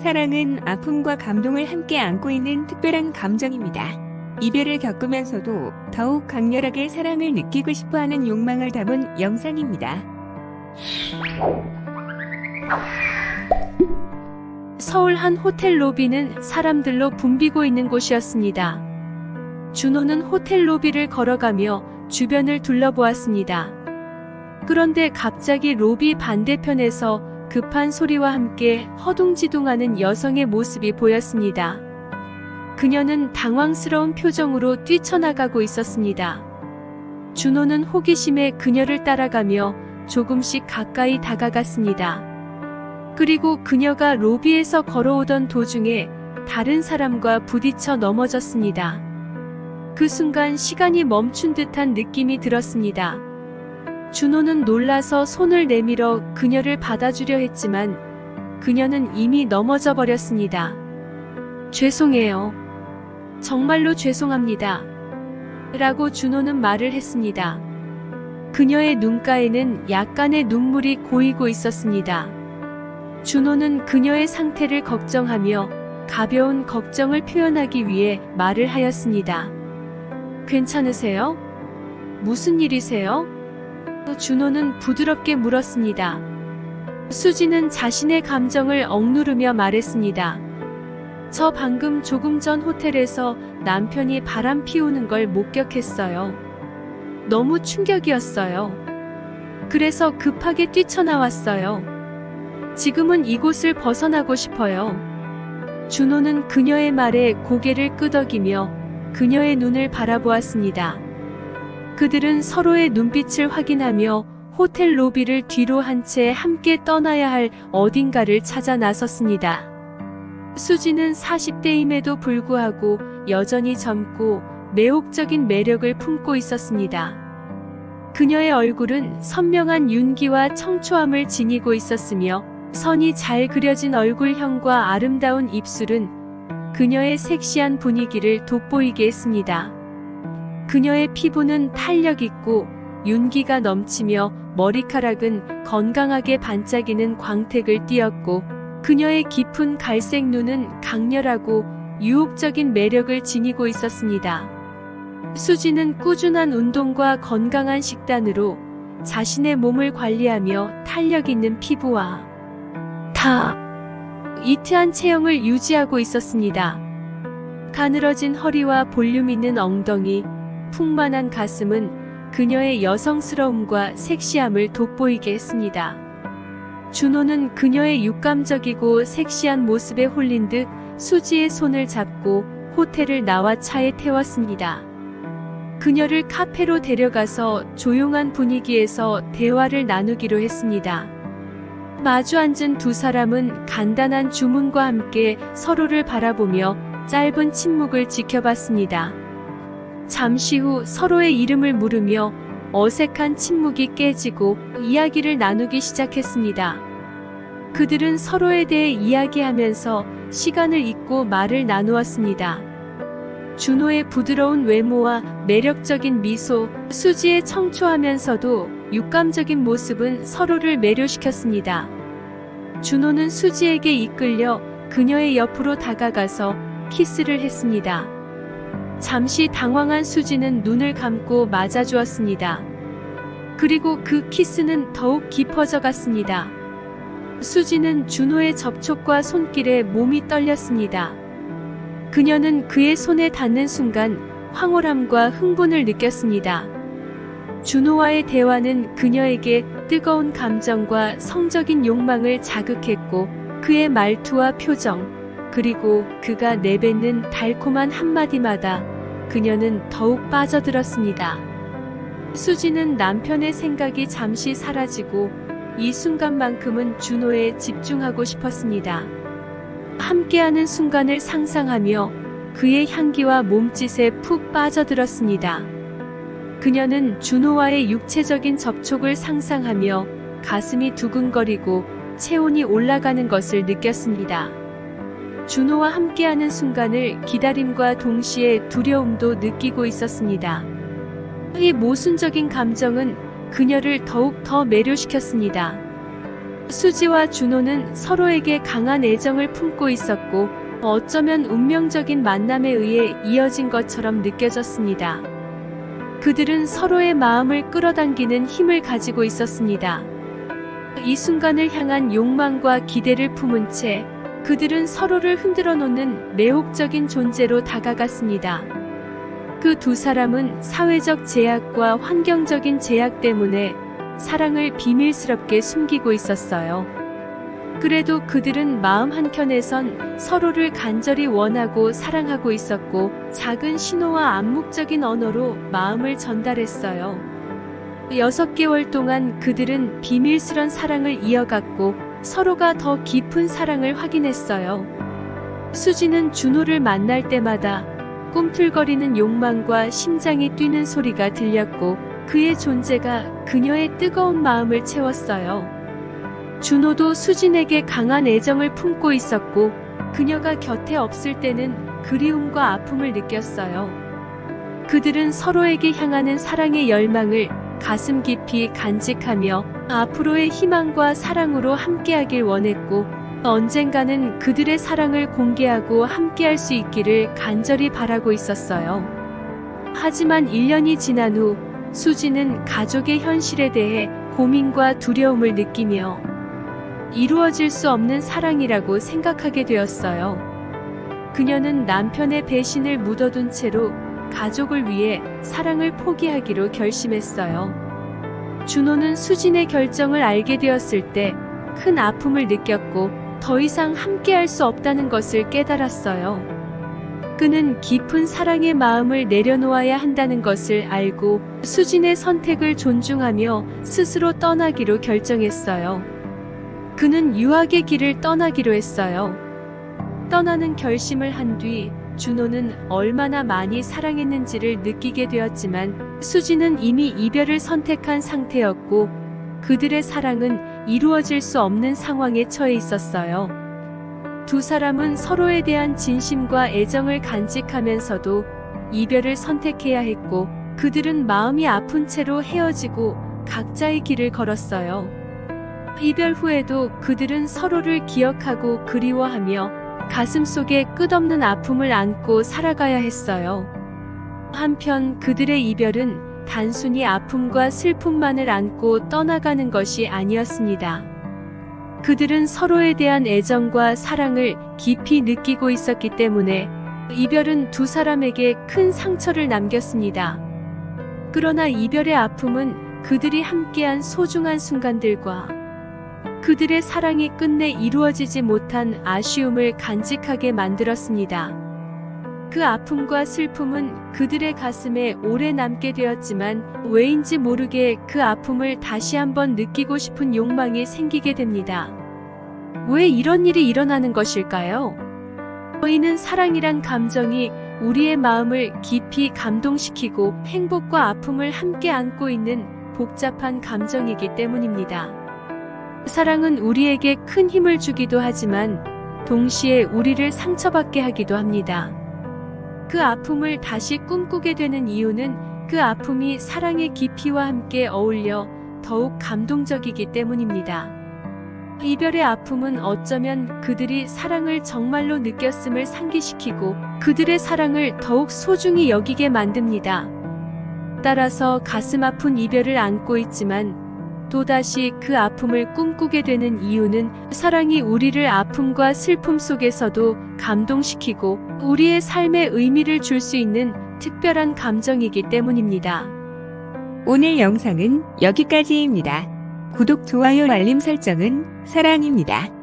사랑은 아픔과 감동을 함께 안고 있는 특별한 감정입니다. 이별을 겪으면서도 더욱 강렬하게 사랑을 느끼고 싶어하는 욕망을 담은 영상입니다. 서울 한 호텔 로비는 사람들로 붐비고 있는 곳이었습니다. 준호는 호텔 로비를 걸어가며 주변을 둘러보았습니다. 그런데 갑자기 로비 반대편에서 급한 소리와 함께 허둥지둥하는 여성의 모습이 보였습니다. 그녀는 당황스러운 표정으로 뛰쳐나가고 있었습니다. 준호는 호기심에 그녀를 따라가며 조금씩 가까이 다가갔습니다. 그리고 그녀가 로비에서 걸어오던 도중에 다른 사람과 부딪혀 넘어졌습니다. 그 순간 시간이 멈춘 듯한 느낌이 들었습니다. 준호는 놀라서 손을 내밀어 그녀를 받아주려 했지만 그녀는 이미 넘어져 버렸습니다. 죄송해요. 정말로 죄송합니다. 라고 준호는 말을 했습니다. 그녀의 눈가에는 약간의 눈물이 고이고 있었습니다. 준호는 그녀의 상태를 걱정하며 가벼운 걱정을 표현하기 위해 말을 하였습니다. 괜찮으세요? 무슨 일이세요? 준호는 부드럽게 물었습니다. 수지는 자신의 감정을 억누르며 말했습니다. 저 방금 조금 전 호텔에서 남편이 바람 피우는 걸 목격했어요. 너무 충격이었어요. 그래서 급하게 뛰쳐나왔어요. 지금은 이곳을 벗어나고 싶어요. 준호는 그녀의 말에 고개를 끄덕이며 그녀의 눈을 바라보았습니다. 그들은 서로의 눈빛을 확인하며 호텔 로비를 뒤로 한 채 함께 떠나야 할 어딘가를 찾아 나섰습니다. 수지는 40대임에도 불구하고 여전히 젊고 매혹적인 매력을 품고 있었습니다. 그녀의 얼굴은 선명한 윤기와 청초함을 지니고 있었으며 선이 잘 그려진 얼굴형과 아름다운 입술은 그녀의 섹시한 분위기를 돋보이게 했습니다. 그녀의 피부는 탄력 있고 윤기가 넘치며 머리카락은 건강하게 반짝이는 광택을 띠었고 그녀의 깊은 갈색 눈은 강렬하고 유혹적인 매력을 지니고 있었습니다. 수지는 꾸준한 운동과 건강한 식단으로 자신의 몸을 관리하며 탄력 있는 피부와 이트한 체형을 유지하고 있었습니다. 가늘어진 허리와 볼륨 있는 엉덩이, 풍만한 가슴은 그녀의 여성스러움과 섹시함을 돋보이게 했습니다. 준호는 그녀의 육감적이고 섹시한 모습에 홀린 듯 수지의 손을 잡고 호텔을 나와 차에 태웠습니다. 그녀를 카페로 데려가서 조용한 분위기에서 대화를 나누기로 했습니다. 마주 앉은 두 사람은 간단한 주문과 함께 서로를 바라보며 짧은 침묵을 지켜봤습니다. 잠시 후 서로의 이름을 물으며 어색한 침묵이 깨지고 이야기를 나누기 시작했습니다. 그들은 서로에 대해 이야기하면서 시간을 잊고 말을 나누었습니다. 준호의 부드러운 외모와 매력적인 미소, 수지의 청초하면서도 육감적인 모습은 서로를 매료시켰습니다. 준호는 수지에게 이끌려 그녀의 옆으로 다가가서 키스를 했습니다. 잠시 당황한 수지는 눈을 감고 맞아주었습니다. 그리고 그 키스는 더욱 깊어져 갔습니다. 수지는 준호의 접촉과 손길에 몸이 떨렸습니다. 그녀는 그의 손에 닿는 순간 황홀함과 흥분을 느꼈습니다. 준호와의 대화는 그녀에게 뜨거운 감정과 성적인 욕망을 자극했고 그의 말투와 표정, 그리고 그가 내뱉는 달콤한 한마디마다 그녀는 더욱 빠져들었습니다. 수지는 남편의 생각이 잠시 사라지고 이 순간만큼은 준호에 집중하고 싶었습니다. 함께하는 순간을 상상하며 그의 향기와 몸짓에 푹 빠져들었습니다. 그녀는 준호와의 육체적인 접촉을 상상하며 가슴이 두근거리고 체온이 올라가는 것을 느꼈습니다. 준호와 함께하는 순간을 기다림과 동시에 두려움도 느끼고 있었습니다. 이 모순적인 감정은 그녀를 더욱 더 매료시켰습니다. 수지와 준호는 서로에게 강한 애정을 품고 있었고 어쩌면 운명적인 만남에 의해 이어진 것처럼 느껴졌습니다. 그들은 서로의 마음을 끌어당기는 힘을 가지고 있었습니다. 이 순간을 향한 욕망과 기대를 품은 채 그들은 서로를 흔들어 놓는 매혹적인 존재로 다가갔습니다. 그 두 사람은 사회적 제약과 환경적인 제약 때문에 사랑을 비밀스럽게 숨기고 있었어요. 그래도 그들은 마음 한켠에선 서로를 간절히 원하고 사랑하고 있었고 작은 신호와 암묵적인 언어로 마음을 전달했어요. 6개월 동안 그들은 비밀스런 사랑을 이어갔고 서로가 더 깊은 사랑을 확인했어요. 수지는 준호를 만날 때마다 꿈틀거리는 욕망과 심장이 뛰는 소리가 들렸고 그의 존재가 그녀의 뜨거운 마음을 채웠어요. 준호도 수진에게 강한 애정을 품고 있었고 그녀가 곁에 없을 때는 그리움과 아픔을 느꼈어요. 그들은 서로에게 향하는 사랑의 열망을 가슴 깊이 간직하며 앞으로의 희망과 사랑으로 함께하길 원했고 언젠가는 그들의 사랑을 공개하고 함께할 수 있기를 간절히 바라고 있었어요. 하지만 1년이 지난 후 수지는 가족의 현실에 대해 고민과 두려움을 느끼며 이루어질 수 없는 사랑이라고 생각하게 되었어요. 그녀는 남편의 배신을 묻어둔 채로 가족을 위해 사랑을 포기하기로 결심했어요. 준호는 수진의 결정을 알게 되었을 때 큰 아픔을 느꼈고 더 이상 함께할 수 없다는 것을 깨달았어요. 그는 깊은 사랑의 마음을 내려놓아야 한다는 것을 알고 수진의 선택을 존중하며 스스로 떠나기로 결정했어요. 그는 유학의 길을 떠나기로 했어요. 떠나는 결심을 한 뒤 준호는 얼마나 많이 사랑했는지를 느끼게 되었지만 수지는 이미 이별을 선택한 상태였고 그들의 사랑은 이루어질 수 없는 상황에 처해 있었어요. 두 사람은 서로에 대한 진심과 애정을 간직하면서도 이별을 선택해야 했고 그들은 마음이 아픈 채로 헤어지고 각자의 길을 걸었어요. 이별 후에도 그들은 서로를 기억하고 그리워하며 가슴속에 끝없는 아픔을 안고 살아가야 했어요. 한편 그들의 이별은 단순히 아픔과 슬픔만을 안고 떠나가는 것이 아니었습니다. 그들은 서로에 대한 애정과 사랑을 깊이 느끼고 있었기 때문에 이별은 두 사람에게 큰 상처를 남겼습니다. 그러나 이별의 아픔은 그들이 함께한 소중한 순간들과 그들의 사랑이 끝내 이루어지지 못한 아쉬움을 간직하게 만들었습니다. 그 아픔과 슬픔은 그들의 가슴에 오래 남게 되었지만 왜인지 모르게 그 아픔을 다시 한번 느끼고 싶은 욕망이 생기게 됩니다. 왜 이런 일이 일어나는 것일까요? 이는 사랑이란 감정이 우리의 마음을 깊이 감동시키고 행복과 아픔을 함께 안고 있는 복잡한 감정이기 때문입니다. 사랑은 우리에게 큰 힘을 주기도 하지만 동시에 우리를 상처받게 하기도 합니다. 그 아픔을 다시 꿈꾸게 되는 이유는 그 아픔이 사랑의 깊이와 함께 어울려 더욱 감동적이기 때문입니다. 이별의 아픔은 어쩌면 그들이 사랑을 정말로 느꼈음을 상기시키고 그들의 사랑을 더욱 소중히 여기게 만듭니다. 따라서 가슴 아픈 이별을 안고 있지만 또다시 그 아픔을 꿈꾸게 되는 이유는 사랑이 우리를 아픔과 슬픔 속에서도 감동시키고 우리의 삶에 의미를 줄 수 있는 특별한 감정이기 때문입니다. 오늘 영상은 여기까지입니다. 구독, 좋아요, 알림 설정은 사랑입니다.